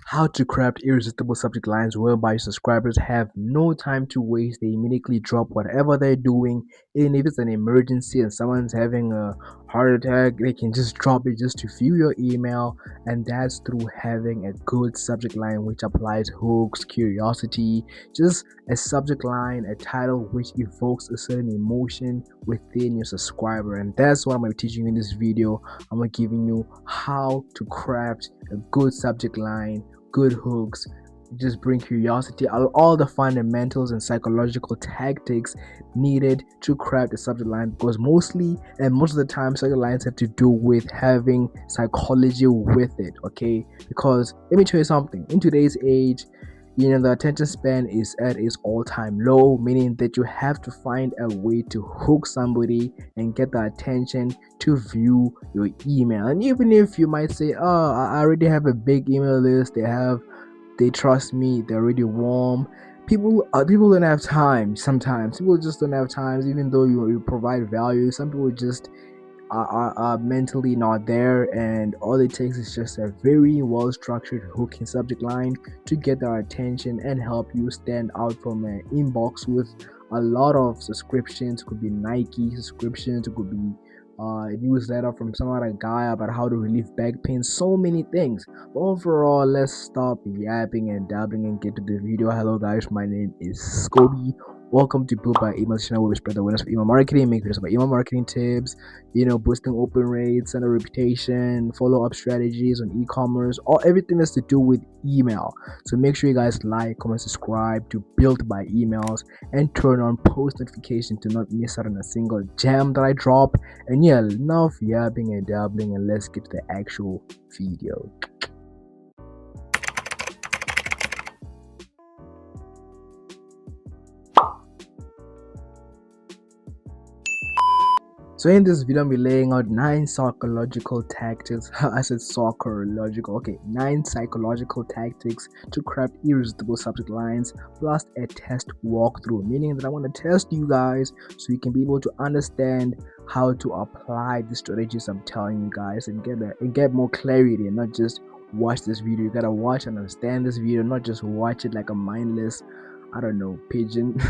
How to craft irresistible subject lines whereby subscribers have no time to waste. They immediately drop whatever they're doing. Even if it's an emergency and someone's having a heart attack, they can just drop it just to view your email. And that's through having a good subject line which applies hooks, curiosity, just a subject line, a title which evokes a certain emotion within your subscriber. And that's what I'm going to be teaching you in this video. I'm going to be giving you how to craft a good subject line, good hooks, just bring curiosity, all the fundamentals and psychological tactics needed to craft a subject line, because mostly and most of the time subject lines have to do with having psychology with it. Okay, because let me tell you something, in today's age, the attention span is at its all-time low, meaning that you have to find a way to hook somebody and get the attention to view your email. And even if you might say, oh, I already have a big email list, they trust me, they're already warm, people don't have time. Sometimes people just don't have time, even though you provide value. Some people just are mentally not there, and all it takes is just a very well structured hooking subject line to get their attention and help you stand out from an inbox with a lot of subscriptions. It could be Nike subscriptions, it could be a newsletter from some other guy about how to relieve back pain, so many things. But overall, let's stop yapping and dabbling and get to the video. Hello guys, my name is Scobie. Welcome to Build by Email channel, where we spread the awareness of email marketing, make videos about email marketing tips, boosting open rates and a reputation, follow-up strategies on e-commerce, all everything that's to do with email. So make sure you guys like, comment, subscribe to Built by Emails, and turn on post notification to not miss out on a single gem that I drop. And yeah, enough yapping and dabbling, and let's get to the actual video. So in this video, I'll be laying out 9 psychological tactics. I said psychological. Okay, 9 psychological tactics to craft irresistible subject lines, plus a test walkthrough, meaning that I want to test you guys so you can be able to understand how to apply the strategies I'm telling you guys, and get more clarity, and not just watch this video. You gotta watch and understand this video, not just watch it like a mindless, I don't know, pigeon.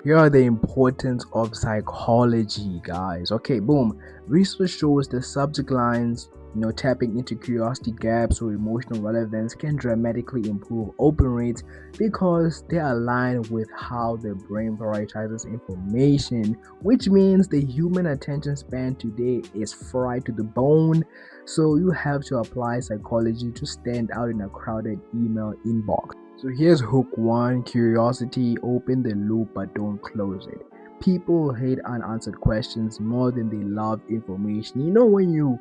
Here are the importance of psychology, guys. Okay, boom. Research shows that subject lines, tapping into curiosity gaps or emotional relevance can dramatically improve open rates because they align with how the brain prioritizes information, which means the human attention span today is fried to the bone. So you have to apply psychology to stand out in a crowded email inbox. So here's hook 1, curiosity. Open the loop but don't close it. People hate unanswered questions more than they love information. When you're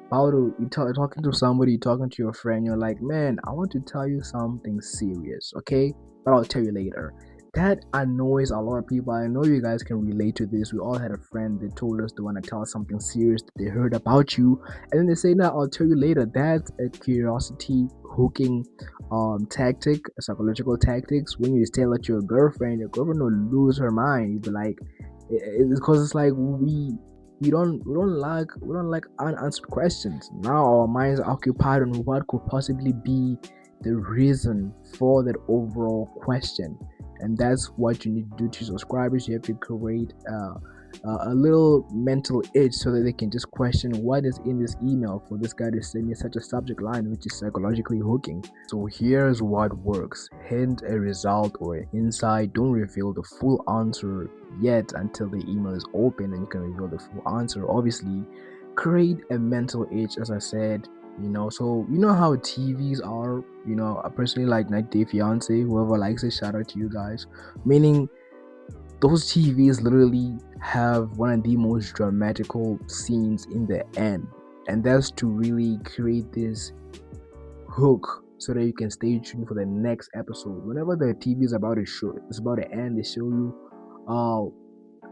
talking to somebody, talking to your friend, you're like, man, I want to tell you something serious, okay? But I'll tell you later. That annoys a lot of people. I know you guys can relate to this. We all had a friend that told us they want to tell us something serious that they heard about you, and then they say, no, I'll tell you later. That's a curiosity hooking tactic, a psychological tactics. When you tell it to your girlfriend will lose her mind. You'll be like, it's because it's like we don't like unanswered questions. Now our minds are occupied on what could possibly be the reason for that overall question, and that's what you need to do to subscribers. You have to create a little mental itch so that they can just question what is in this email for this guy to send me such a subject line which is psychologically hooking. So here's what works: hint a result or an insight. Don't reveal the full answer yet until the email is open, and you can reveal the full answer. Obviously, create a mental itch, as I said. So how TVs are. I personally like 90 Day Fiance. Whoever likes it, shout out to you guys. Meaning, those TVs literally have one of the most dramatical scenes in the end, and that's to really create this hook so that you can stay tuned for the next episode. Whenever the TV is about to show, it's about to end, they show you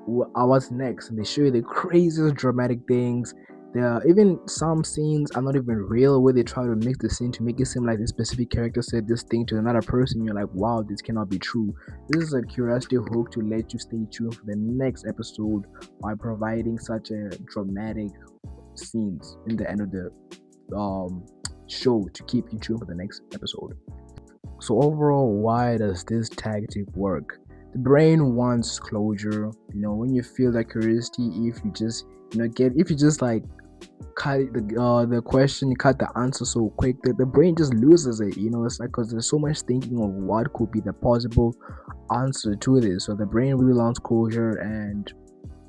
what's next, and they show you the craziest dramatic things. There are even some scenes are not even real, where they try to mix the scene to make it seem like the specific character said this thing to another person. You're like, wow, this cannot be true. This is a curiosity hook to let you stay tuned for the next episode by providing such a dramatic scenes in the end of the show to keep you tuned for the next episode. So overall, why does this tactic work? The brain wants closure. When you feel that curiosity, if you just like cut the question, cut the answer so quick that the brain just loses it. It's like, because there's so much thinking of what could be the possible answer to this. So the brain really wants closure, and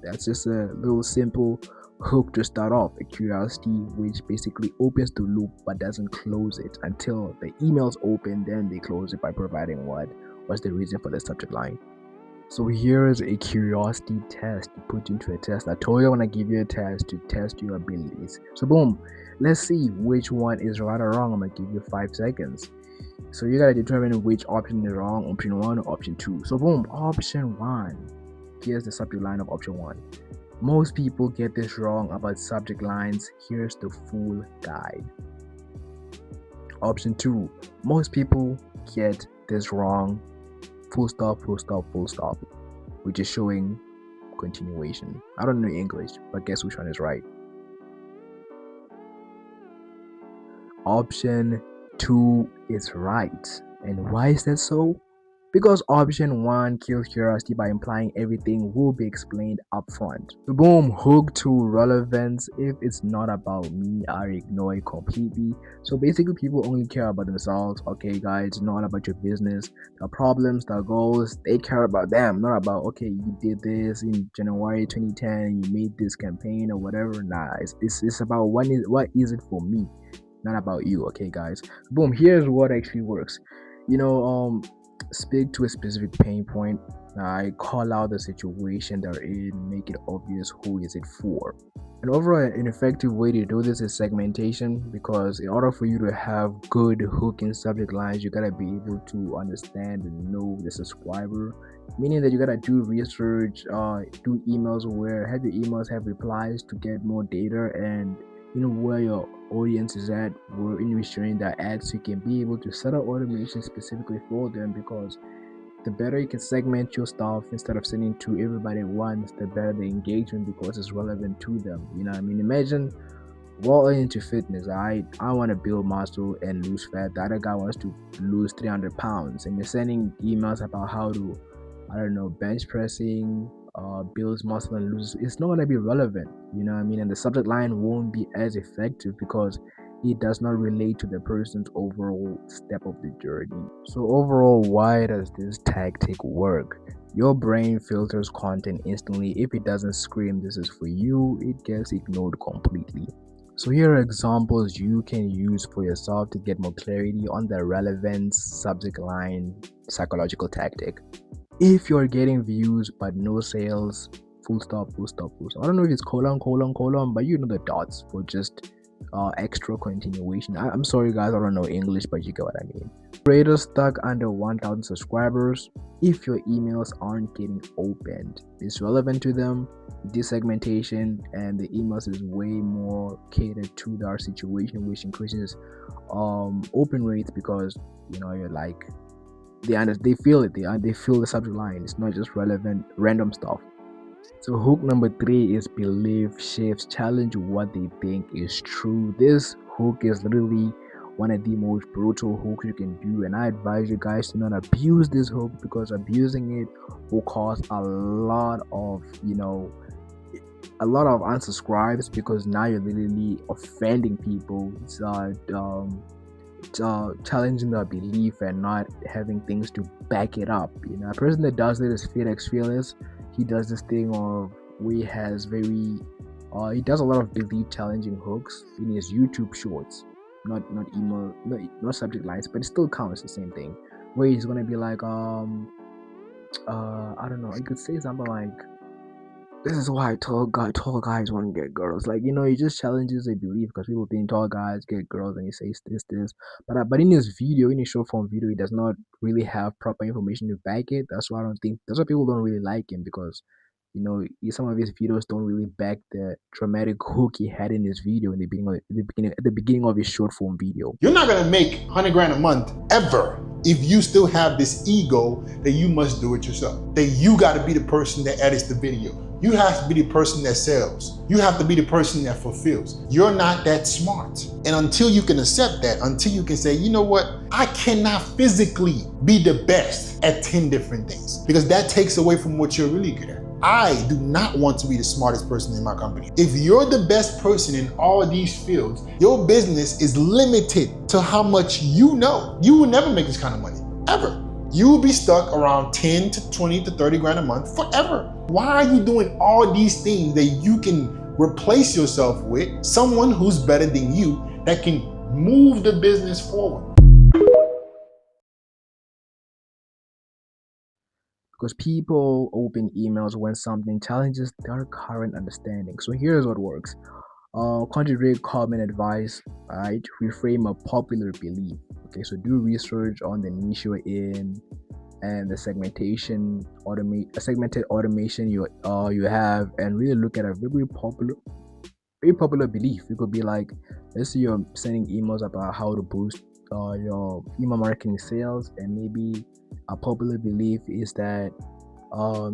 that's just a little simple hook to start off, a curiosity which basically opens the loop but doesn't close it until the emails open. Then they close it by providing what's the reason for the subject line. So here is a curiosity test to put into a test. I told you I want to give you a test to test your abilities. So boom, let's see which one is right or wrong. I'm gonna give you 5 seconds. So you gotta determine which option is wrong, option 1 or option 2. So boom, option 1. Here's the subject line of option 1. Most people get this wrong about subject lines. Here's the full guide. Option 2. Most people get this wrong. Full stop, full stop, full stop. Which is showing continuation. I don't know English, but guess which one is right? Option 2 is right. And why is that so? Because option 1 kills curiosity by implying everything will be explained up front. Boom, hook to relevance. If it's not about me, I ignore it completely. So basically, people only care about themselves. Okay guys, it's not about your business, the problems, the goals. They care about them, not about, okay, you did this in January 2010, you made this campaign or whatever. Nah, it's about what is it for me, not about you. Okay guys, boom, here's what actually works. Speak to a specific pain point. I call out the situation they're in, make it obvious who is it for. And overall, an effective way to do this is segmentation, because in order for you to have good hooking subject lines, you gotta be able to understand and know the subscriber, meaning that you gotta do research, do emails where have your emails have replies to get more data, and where your audience is at. We're ensuring that ads, you can be able to set up automation specifically for them, because the better you can segment your stuff instead of sending to everybody at once, the better the engagement, because it's relevant to them. Imagine we're all into fitness. I want to build muscle and lose fat. The other guy wants to lose 300 pounds, and you're sending emails about how to, bench pressing, builds muscle and loses. It's not going to be relevant, and the subject line won't be as effective because it does not relate to the person's overall step of the journey. So overall, why does this tactic work? Your brain filters content instantly. If it doesn't scream this is for you, it gets ignored completely. So here are examples you can use for yourself to get more clarity on the relevance subject line psychological tactic. If you're getting views but no sales, full stop, full stop, full stop. I don't know if it's colon, but the dots for just extra continuation. I'm sorry guys, I don't know English, but you get what I mean. Creators stuck under 1,000 subscribers. If your emails aren't getting opened, it's relevant to them. This segmentation and the emails is way more catered to their situation, which increases open rates, because you're like, they feel it. They feel the subject line. It's not just relevant random stuff. So hook number 3 is belief shifts. Challenge what they think is true. This hook is literally one of the most brutal hooks you can do, and I advise you guys to not abuse this hook, because abusing it will cause a lot of unsubscribes, because now you're literally offending people. It's challenging their belief and not having things to back it up. A person that does it is Felix Fearless. He does this thing of where he has he does a lot of belief challenging hooks in his YouTube shorts, not email, not subject lines, but it still counts the same thing, where he's gonna be like, I don't know, I could say something like, this is why tall guys want to get girls. Like, he just challenges a belief, because people think tall guys get girls, and he says this. But in his video, in his short form video, he does not really have proper information to back it. That's why that's why people don't really like him, because some of his videos don't really back the dramatic hook he had in his video at the beginning of his short form video. You're not gonna make 100 grand a month ever if you still have this ego that you must do it yourself. That you gotta be the person that edits the video. You have to be the person that sells. You have to be the person that fulfills. You're not that smart. And until you can accept that, until you can say, you know what, I cannot physically be the best at 10 different things, because that takes away from what you're really good at. I do not want to be the smartest person in my company. If you're the best person in all of these fields, your business is limited to how much you know. You will never make this kind of money, ever. You will be stuck around 10 to 20 to 30 grand a month forever. Why are you doing all these things that you can replace yourself with someone who's better than you that can move the business forward? Because people open emails when something challenges their current understanding. So here's what works. Contradict common advice, right? Reframe a popular belief. Okay, so do research on the niche you're in and the segmented automation you have, and really look at a very popular belief. It could be like, let's say you're sending emails about how to boost your email marketing sales, and maybe a popular belief is that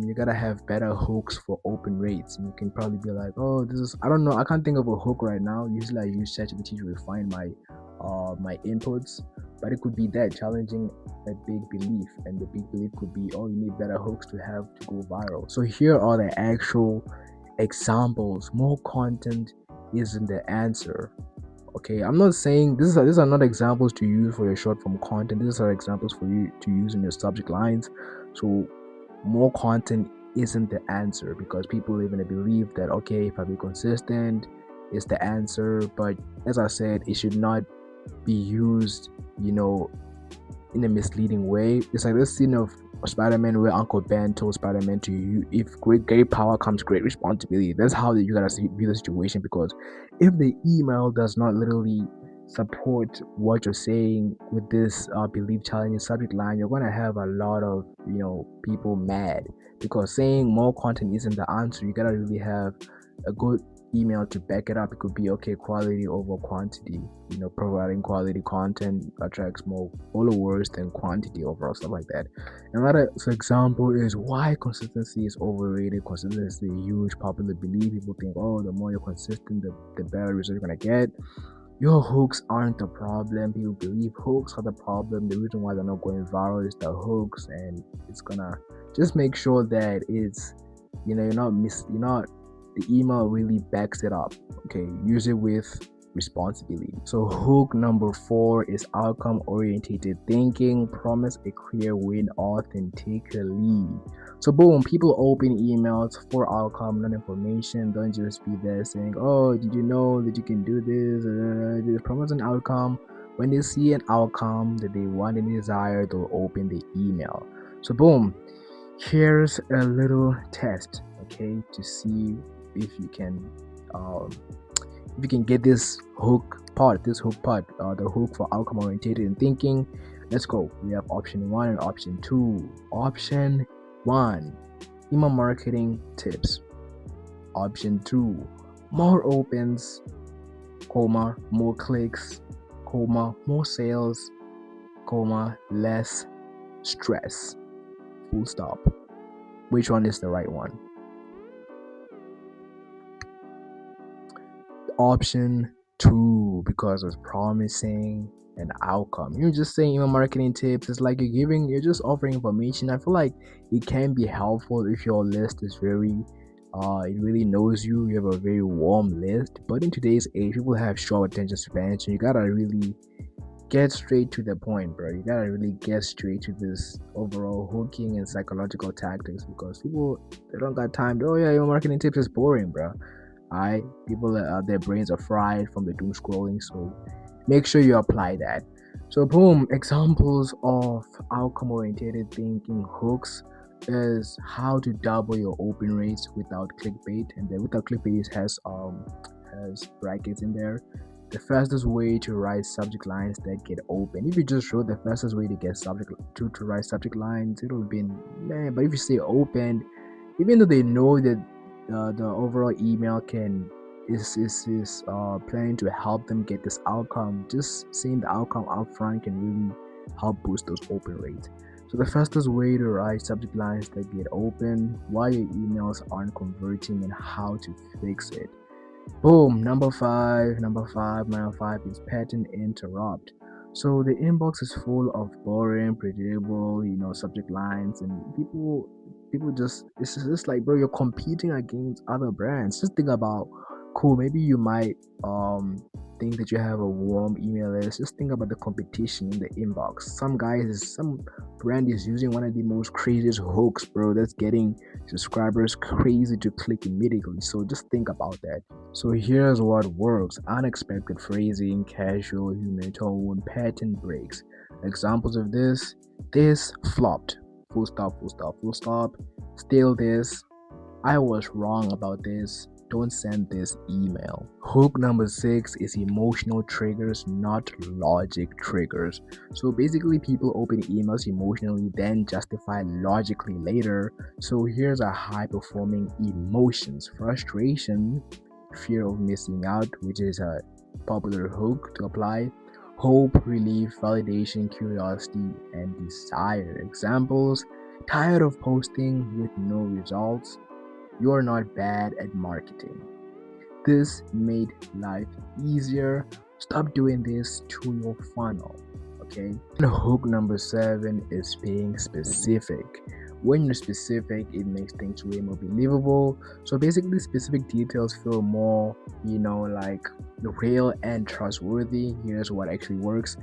you gotta have better hooks for open rates. And you can probably be like, oh, this is, I don't know, I can't think of a hook right now. Usually I use ChatGPT to refine my inputs, but it could be that challenging a big belief, and the big belief could be, oh, you need better hooks to go viral. So here are the actual examples. More content isn't the answer. Okay, I'm not saying these are not examples to use for your short form content. These are examples for you to use in your subject lines. So more content isn't the answer, because people live in a belief that, okay, if I be consistent, is the answer. But as I said, it should not be used, in a misleading way. It's like this scene of Spider-Man where Uncle Ben told Spider-Man to you, if great power comes great responsibility. That's how you gotta view the situation, because if the email does not literally support what you're saying with this belief challenging subject line, you're gonna have a lot of people mad, because saying more content isn't the answer. You gotta really have a good email to back it up. It could be, okay, quality over quantity. Providing quality content attracts more followers than quantity overall, stuff like that. Another example is why consistency is overrated. Consistency is a huge popular belief. People think, oh, the more you're consistent, the better results you're gonna get. Your hooks aren't the problem. People believe hooks are the problem. The reason why they're not going viral is the hooks, and it's gonna just make sure that it's the email really backs it up. Okay, use it with responsibility. So hook number 4 is outcome oriented thinking. Promise a clear win authentically. So boom, people open emails for outcome, not information. Don't just be there saying, oh, did you know that you can do this? Just promise an outcome. When they see an outcome that they want and desire, they'll open the email. So boom, here's a little test, okay, to see if you can get this hook part, the hook for outcome oriented and thinking. Let's go. We have option 1 and option 2. Option 1, email marketing tips. Option 2, more opens, more clicks, more sales, less stress. Full stop. Which one is the right one? Option 2, because it's promising an outcome. You're just saying email marketing tips. It's like you're just offering information. I feel like it can be helpful if your list is very it really knows you. You have a very warm list. But in today's age, people have short attention spans, so you gotta really get straight to the point, bro. You gotta really get straight to this overall hooking and psychological tactics, because people, they don't got time. Oh yeah, email marketing tips is boring, bro. People, their brains are fried from the doom scrolling, so make sure you apply that. So boom, examples of outcome oriented thinking hooks is how to double your open rates without clickbait. And then without clickbait, it has brackets in there. The fastest way to write subject lines that get open. If you just wrote the fastest way to get to write subject lines, it would have been man. But if you say open, even though they know that the overall email is planning to help them get this outcome, just seeing the outcome out front can really help boost those open rates. So the fastest way to write subject lines that get open, why your emails aren't converting, and how to fix it. Boom, number five is pattern interrupt. So the inbox is full of boring, predictable, subject lines, and people just it's just like, bro, you're competing against other brands. Just think about, cool, maybe you might think that you have a warm email list. Just think about the competition in the inbox. Some brand is using one of the most craziest hooks, bro, that's getting subscribers crazy to click immediately. So just think about that. So here's what works: unexpected phrasing, casual human tone, pattern breaks. Examples of this flopped. Full stop, full stop, full stop. Still this. I was wrong about this. Don't send this email. Hook number 6 is emotional triggers, not logic triggers. So basically, people open emails emotionally, then justify logically later. So here's a high performing emotions: frustration, fear of missing out, which is a popular hook to apply, hope, relief, validation, curiosity, and desire. Examples: tired of posting with no results. You're not bad at marketing. This made life easier. Stop doing this to your funnel. Okay. And hook number 7 is being specific. When you're specific, it makes things way more believable. So basically, specific details feel more, like real and trustworthy. Here's what actually works: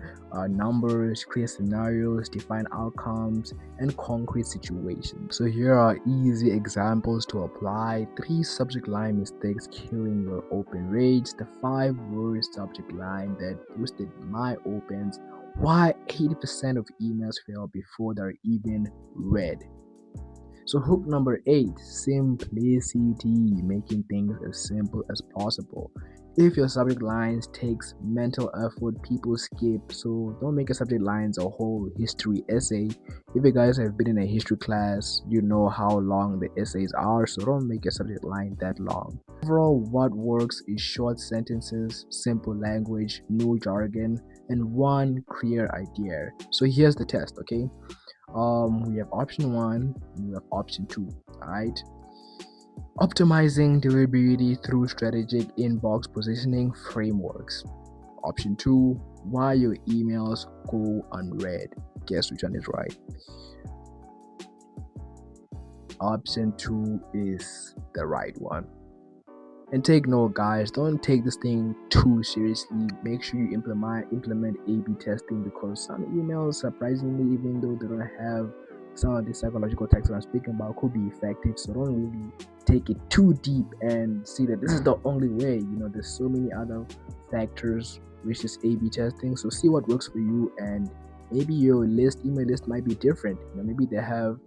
numbers, clear scenarios, defined outcomes, and concrete situations. So here are easy examples to apply. 3 subject line mistakes killing your open rates. The 5-word subject line that boosted my opens. Why 80% of emails fail before they're even read. So hook number 8, simplicity, making things as simple as possible. If your subject lines takes mental effort, people skip. So don't make your subject lines a whole history essay. If you guys have been in a history class, you know how long the essays are, so don't make your subject line that long. Overall, what works is short sentences, simple language, no jargon, and one clear idea. So here's the test, okay? We have option 1 and we have option 2. All right. Optimizing deliverability through strategic inbox positioning frameworks. Option 2, why your emails go unread. Guess which one is right? Option 2 is the right one. And take note, guys, don't take this thing too seriously. Make sure you implement A/B testing, because some emails, surprisingly, even though they don't have some of the psychological text I'm speaking about, could be effective. So don't really take it too deep and see that this is the only way. There's so many other factors which is A/B testing. So see what works for you, and maybe your email list might be different. Maybe they have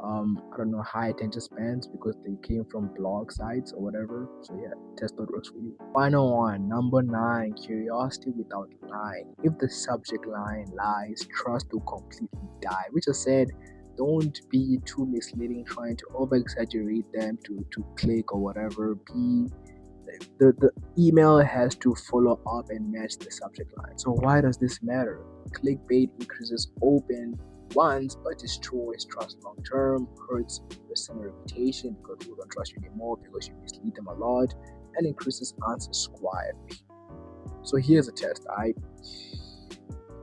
I don't know, high attention spans because they came from blog sites or whatever. So yeah, test what works for you. Final one, number 9, curiosity without lying. If the subject line lies, trust will completely die. Which I said, don't be too misleading, trying to over exaggerate them to click or whatever. The email has to follow up and match the subject line. So why does this matter? Clickbait increases open once but destroys trust long term, hurts your center reputation because people don't trust you anymore because you mislead them a lot, and increases unsubscribers. So here's a test. We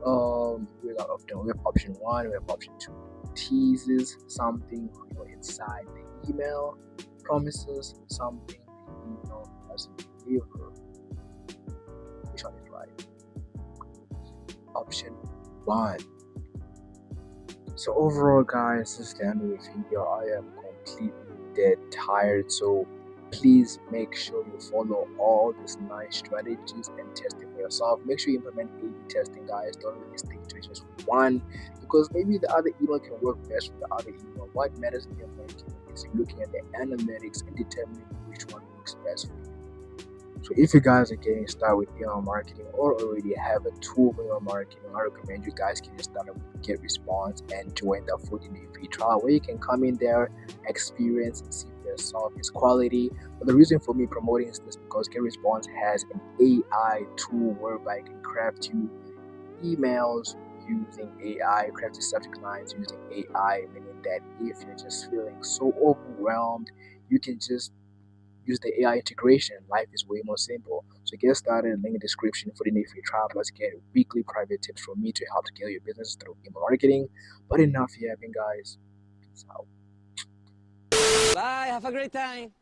have option 1, we have option 2. Teases something real inside the email, promises something the email doesn't deliver. Which one is right? Option 1. So overall, guys, this is the end of the video. I am completely dead tired. So please make sure you follow all these nice strategies and test it for yourself. Make sure you implement A/B testing, guys. Don't really stick to just one, because maybe the other email can work best with the other email. What matters in your marketing is looking at the analytics and determining which one works best for you. So if you guys are getting started with email marketing or already have a tool for email marketing, I recommend you guys can start with GetResponse and join the 14-day free trial, where you can come in there, experience, and see for yourself its quality. But the reason for me promoting is this because GetResponse has an AI tool whereby it can craft you emails using AI, craft the subject lines using AI, meaning that if you're just feeling so overwhelmed, you can just use the AI integration. Life is way more simple. So get started, link in the description for the new free trial, plus get weekly private tips from me to help scale your business through email marketing. But enough yapping, guys. Peace out. Bye. Have a great time.